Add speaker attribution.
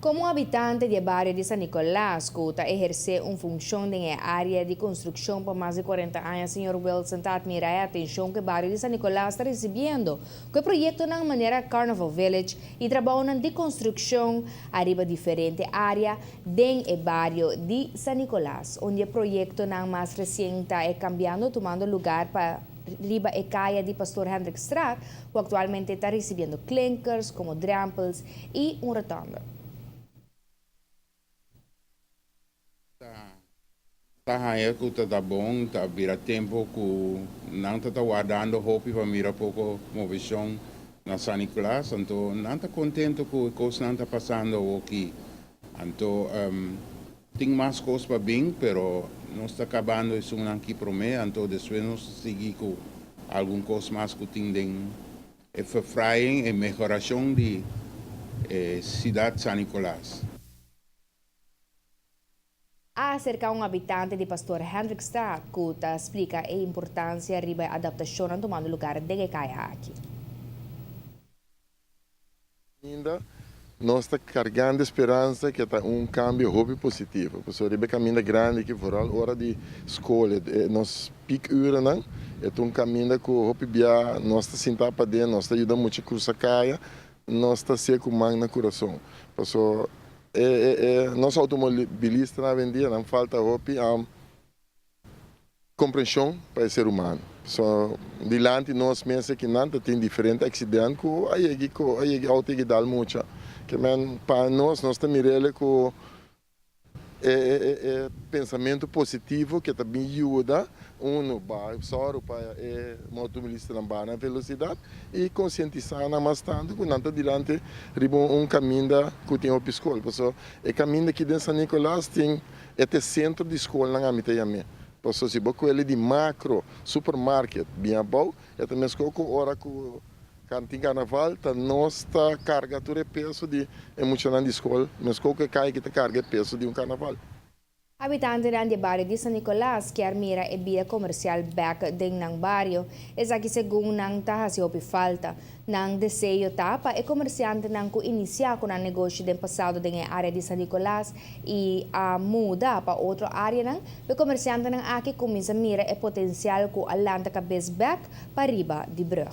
Speaker 1: Como habitante del barrio de San Nicolás, Cota ejerce una función en el área de construcción por más de 40 años, señor Wilson, admira la atención que el barrio de San Nicolás está recibiendo, que el proyecto de manera Carnival Village y trabajo de construcción arriba diferentes áreas en el barrio de San Nicolás, donde el proyecto más reciente es cambiando, tomando lugar para riba e calle de Pastor Hendrik Straat, que actualmente está recibiendo clinkers como drampels y un rotonda.
Speaker 2: Tá que tá bom, tá vira tempo que não tá guardando roupa para mirar pouco movição na San Nicolás, então não tá contente com a coisa não tá passando aqui. Então tem mais coisas para bem, pero não está acabando isso aqui para mim, então depois nós seguir com alguma coisa mais que tem a verfraing e melhoração de cidade San Nicolás.
Speaker 1: Acerca un habitante de Pastor Hendrik Straat, que explica a importância de a adaptação tomando lugar de caia aqui.
Speaker 3: Ainda nós estamos carregando esperança que está cambio hobby positivo. Porque o caminho grande que for hora de escola, nós picuras não, é caminho que o hobby bia, nós está sentado para dentro, nós está ajudando muito a cruzar caia, nós está seco mais no coração. Nós automobilistas na vendia não falta hobby compreensão para o ser humano. Dilante nós mesmos que não tem diferente acidente que aí auto que dá muito. Que para nós estamos mirando com pensamento positivo que também ajuda só para motorista na velocidade e conscientizar mais tanto que não dilante caminho que tem a escola. O caminho que em San Nicolás tem este centro de escola na Amitayame. Se você de macro supermarket bem bom, é também com hora que cantinho carnaval, nós está carga todo peso de emocionante de escola, mas que cai que carga peso de carnaval.
Speaker 1: Habitante de barrio de San Nicolás, que admira a vida comercial back dentro ng barrio, é que segundo nang tahasi opi falta, nang desejo tapa e comerciante nang ku inicia com o negócio do passado dentro da área de San Nicolás e a muda para outra área nang, o comerciante nang aqui começa a mira o potencial ku alanta cabeça back para riba de brug.